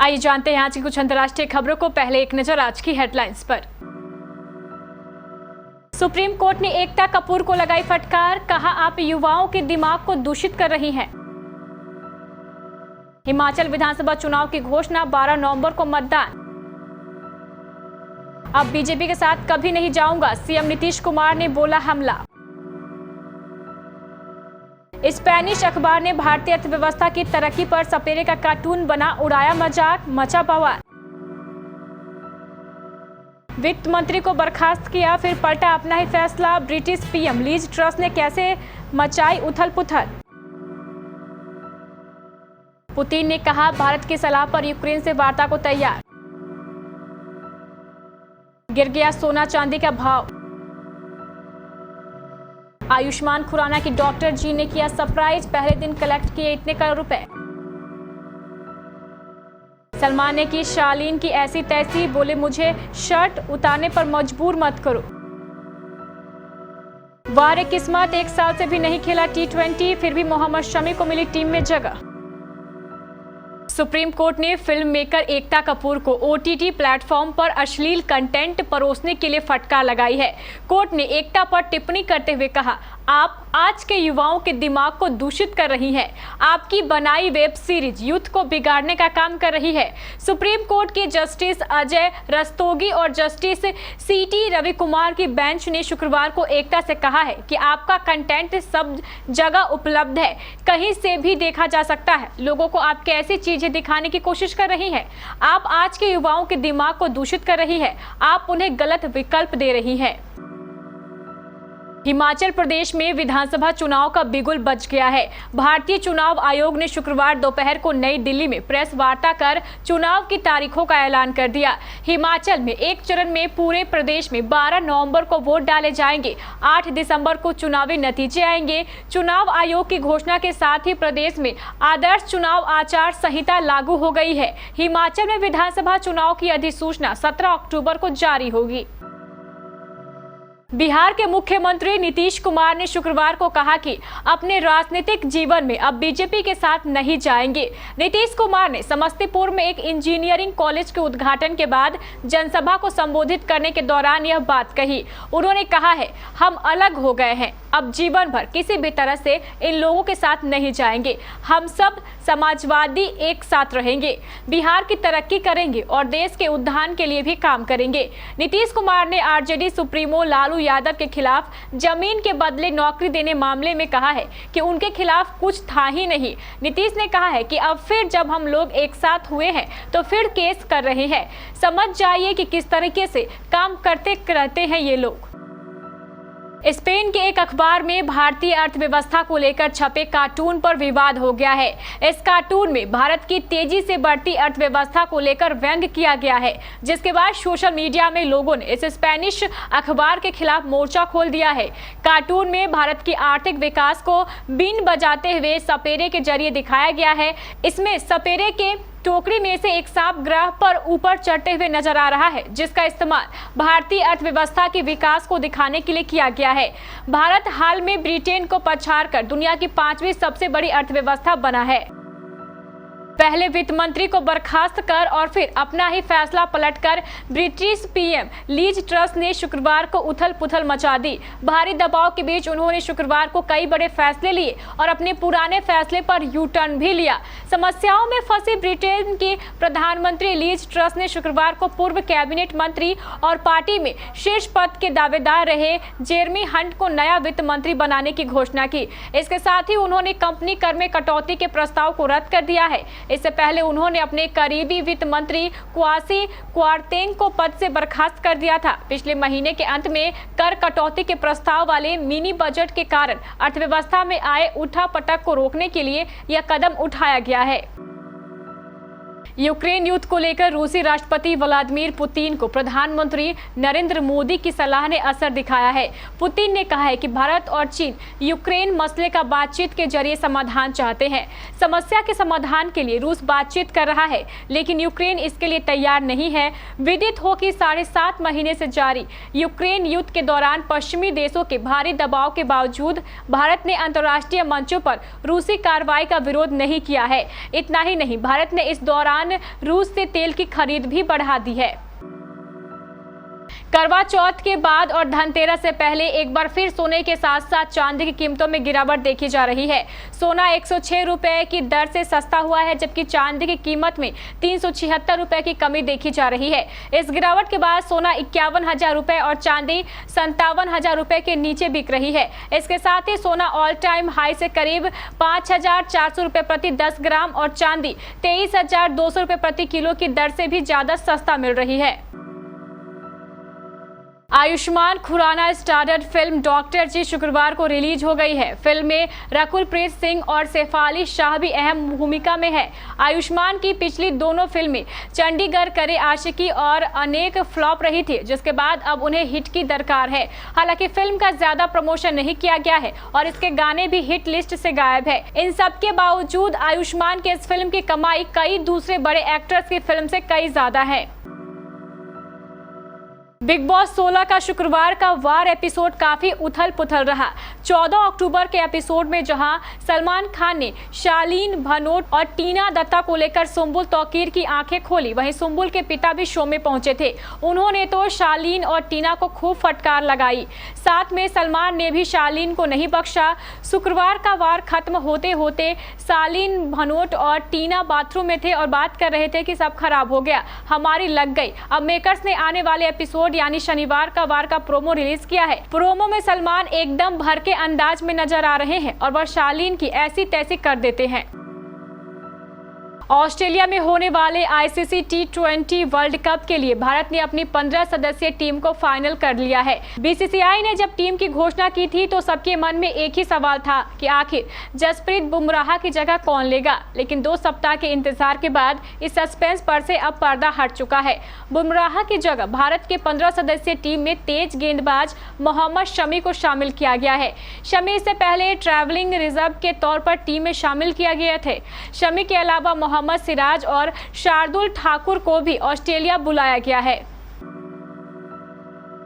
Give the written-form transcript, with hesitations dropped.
आइए जानते हैं आज की कुछ अंतर्राष्ट्रीय खबरों को। पहले एक नजर आज की हेडलाइंस पर। सुप्रीम कोर्ट ने एकता कपूर को लगाई फटकार, कहा आप युवाओं के दिमाग को दूषित कर रही हैं। हिमाचल विधानसभा चुनाव की घोषणा, 12 नवंबर को मतदान। अब बीजेपी के साथ कभी नहीं जाऊंगा, सीएम नीतीश कुमार ने बोला हमला। स्पेनिश अखबार ने भारतीय अर्थव्यवस्था की तरक्की पर सपेरे का कार्टून बना उड़ाया मजाक, मचा बवाल। वित्त मंत्री को बर्खास्त किया, फिर पलटा अपना ही फैसला। ब्रिटिश पीएम लीज ट्रस ने कैसे मचाई उथल पुथल। पुतिन ने कहा भारत की सलाह पर यूक्रेन से वार्ता को तैयार। गिर गया सोना चांदी का भाव। आयुष्मान खुराना की डॉक्टर जी ने किया सरप्राइज, पहले दिन कलेक्ट किए इतने करोड़ रुपए। सलमान ने की शालीन की ऐसी तैसी, बोले मुझे शर्ट उतारने पर मजबूर मत करो। वारे किस्मत, 1 साल से भी नहीं खेला T20, फिर भी मोहम्मद शमी को मिली टीम में जगह। सुप्रीम कोर्ट ने फिल्म मेकर एकता कपूर को OTT प्लेटफॉर्म पर अश्लील कंटेंट परोसने के लिए फटकार लगाई है। कोर्ट ने एकता पर टिप्पणी करते हुए कहा, आप आज के युवाओं के दिमाग को दूषित कर रही हैं। आपकी बनाई वेब सीरीज यूथ को बिगाड़ने का काम कर रही है। सुप्रीम कोर्ट के जस्टिस अजय रस्तोगी और जस्टिस CT रवि कुमार की बेंच ने शुक्रवार को एकता से कहा है कि आपका कंटेंट सब जगह उपलब्ध है, कहीं से भी देखा जा सकता है। लोगों को आप कैसी चीजें दिखाने की कोशिश कर रही हैं। आप आज के युवाओं के दिमाग को दूषित कर रही है। आप उन्हें गलत विकल्प दे रही है। हिमाचल प्रदेश में विधानसभा चुनाव का बिगुल बज गया है। भारतीय चुनाव आयोग ने शुक्रवार दोपहर को नई दिल्ली में प्रेस वार्ता कर चुनाव की तारीखों का ऐलान कर दिया। हिमाचल में एक चरण में पूरे प्रदेश में 12 नवंबर को वोट डाले जाएंगे। 8 दिसंबर को चुनावी नतीजे आएंगे। चुनाव आयोग की घोषणा के साथ ही प्रदेश में आदर्श चुनाव आचार संहिता लागू हो गई है। हिमाचल में विधानसभा चुनाव की अधिसूचना 17 अक्टूबर को जारी होगी। बिहार के मुख्यमंत्री नीतीश कुमार ने शुक्रवार को कहा कि अपने राजनीतिक जीवन में अब बीजेपी के साथ नहीं जाएंगे। नीतीश कुमार ने समस्तीपुर में एक इंजीनियरिंग कॉलेज के उद्घाटन के बाद जनसभा को संबोधित करने के दौरान यह बात कही। उन्होंने कहा है, हम अलग हो गए हैं, अब जीवन भर किसी भी तरह से इन लोगों के साथ नहीं जाएंगे। हम सब समाजवादी एक साथ रहेंगे, बिहार की तरक्की करेंगे और देश के उत्थान के लिए भी काम करेंगे। नीतीश कुमार ने RJD सुप्रीमो लालू यादव के खिलाफ जमीन के बदले नौकरी देने मामले में कहा है कि उनके खिलाफ कुछ था ही नहीं। नीतीश ने कहा है कि अब फिर जब हम लोग एक साथ हुए हैं तो फिर केस कर रहे हैं। समझ जाइए कि किस तरीके से काम करते रहते हैं ये लोग। स्पेन के एक अखबार में भारतीय अर्थव्यवस्था को लेकर छपे कार्टून पर विवाद हो गया है। इस कार्टून में भारत की तेजी से बढ़ती अर्थव्यवस्था को लेकर व्यंग्य किया गया है, जिसके बाद सोशल मीडिया में लोगों ने इस स्पेनिश अखबार के खिलाफ मोर्चा खोल दिया है। कार्टून में भारत की आर्थिक विकास को बीन बजाते हुए सपेरे के जरिए दिखाया गया है। इसमें सपेरे के टोकरी में से एक सांप ग्रह पर ऊपर चढ़ते हुए नजर आ रहा है, जिसका इस्तेमाल भारतीय अर्थव्यवस्था के विकास को दिखाने के लिए किया गया है। भारत हाल में ब्रिटेन को पछाड़कर दुनिया की 5वीं सबसे बड़ी अर्थव्यवस्था बना है। पहले वित्त मंत्री को बर्खास्त कर और फिर अपना ही फैसला पलटकर ब्रिटिश पीएम लीज ट्रस ने शुक्रवार को उथल पुथल मचा दी। भारी दबाव के बीच उन्होंने शुक्रवार को कई बड़े फैसले लिए और अपने पुराने फैसले पर यू टर्न भी लिया। समस्याओं में फंसी ब्रिटेन की प्रधानमंत्री लीज ट्रस ने शुक्रवार को पूर्व कैबिनेट मंत्री और पार्टी में शीर्ष पद के दावेदार रहे जेरेमी हंट को नया वित्त मंत्री बनाने की घोषणा की। इसके साथ ही उन्होंने कंपनी कर में कटौती के प्रस्ताव को रद्द कर दिया है। इससे पहले उन्होंने अपने करीबी वित्त मंत्री क्वासी क्वारतेंग को पद से बर्खास्त कर दिया था। पिछले महीने के अंत में कर कटौती के प्रस्ताव वाले मिनी बजट के कारण अर्थव्यवस्था में आए उठापटक को रोकने के लिए यह कदम उठाया गया है। यूक्रेन युद्ध को लेकर रूसी राष्ट्रपति व्लादिमीर पुतिन को प्रधानमंत्री नरेंद्र मोदी की सलाह ने असर दिखाया है। पुतिन ने कहा है कि भारत और चीन यूक्रेन मसले का बातचीत के जरिए समाधान चाहते हैं। समस्या के समाधान के लिए रूस बातचीत कर रहा है, लेकिन यूक्रेन इसके लिए तैयार नहीं है। विदित हो कि 7.5 महीने से जारी यूक्रेन युद्ध के दौरान पश्चिमी देशों के भारी दबाव के बावजूद भारत ने अंतर्राष्ट्रीय मंचों पर रूसी कार्रवाई का विरोध नहीं किया है। इतना ही नहीं, भारत ने इस दौरान ईरान रूस से तेल की खरीद भी बढ़ा दी है। करवा चौथ के बाद और धनतेरस से पहले एक बार फिर सोने के साथ साथ चांदी की कीमतों में गिरावट देखी जा रही है। सोना 106 रुपए की दर से सस्ता हुआ है, जबकि चांदी की कीमत में 376 रुपए की कमी देखी जा रही है। इस गिरावट के बाद सोना 51,000 रुपए और चांदी 57,000 रुपए के नीचे बिक रही है। इसके साथ ही सोना ऑल टाइम हाई से करीब 5,400 रुपए प्रति 10 ग्राम और चांदी 23,200 रुपए प्रति किलो की दर से भी ज्यादा सस्ता मिल रही है। Ayushmann Khurrana starrer film doctor G शुक्रवार को रिलीज हो गई है। फिल्म में रकुल प्रीत सिंह और शेफाली शाह भी अहम भूमिका में है। आयुष्मान की पिछली दोनों फिल्में चंडीगढ़ करे आशिकी और अनेक फ्लॉप रही थी, जिसके बाद अब उन्हें हिट की दरकार है। हालांकि फिल्म का ज्यादा प्रमोशन नहीं किया गया है और इसके गाने भी हिट लिस्ट से गायब है। इन सब के बावजूद आयुष्मान के इस फिल्म की कमाई कई दूसरे बड़े एक्टर्स की फिल्म से कई ज्यादा है। बिग बॉस 16 का शुक्रवार का वार एपिसोड काफी उथल पुथल रहा। 14 अक्टूबर के एपिसोड में जहां सलमान खान ने शालीन भनोट और टीना दत्ता को लेकर सुम्बुल तौकीर की आंखें खोली, वहीं सुम्बुल के पिता भी शो में पहुंचे थे। उन्होंने तो शालीन और टीना को खूब फटकार लगाई। साथ में सलमान ने भी शालीन को नहीं बख्शा। शुक्रवार का वार खत्म होते होते शालीन भनोट और टीना बाथरूम में थे और बात कर रहे थे कि सब खराब हो गया, हमारी लग गई। अब मेकर्स ने आने वाले एपिसोड यानी शनिवार का वार का प्रोमो रिलीज किया है। प्रोमो में सलमान एकदम भर के अंदाज में नजर आ रहे हैं और वह शालीन की ऐसी तैसी कर देते हैं। ऑस्ट्रेलिया में होने वाले आईसीसी T20 वर्ल्ड कप के लिए भारत ने अपनी 15 सदस्यीय टीम को फाइनल कर लिया है। बीसीसीआई ने जब टीम की घोषणा की थी तो सबके मन में एक ही सवाल था कि आखिर जसप्रीत बुमराह की जगह कौन लेगा, लेकिन 2 सप्ताह के इंतजार के बाद इस सस्पेंस पर से अब पर्दा हट चुका है। बुमराह की जगह भारत के 15 सदस्यीय टीम में तेज गेंदबाज मोहम्मद शमी को शामिल किया गया है। शमी से पहले ट्रैवलिंग रिजर्व के तौर पर टीम में शामिल किया गए थे। शमी के अलावा मोहम्मद सिराज और शार्दुल ठाकुर को भी ऑस्ट्रेलिया बुलाया गया है।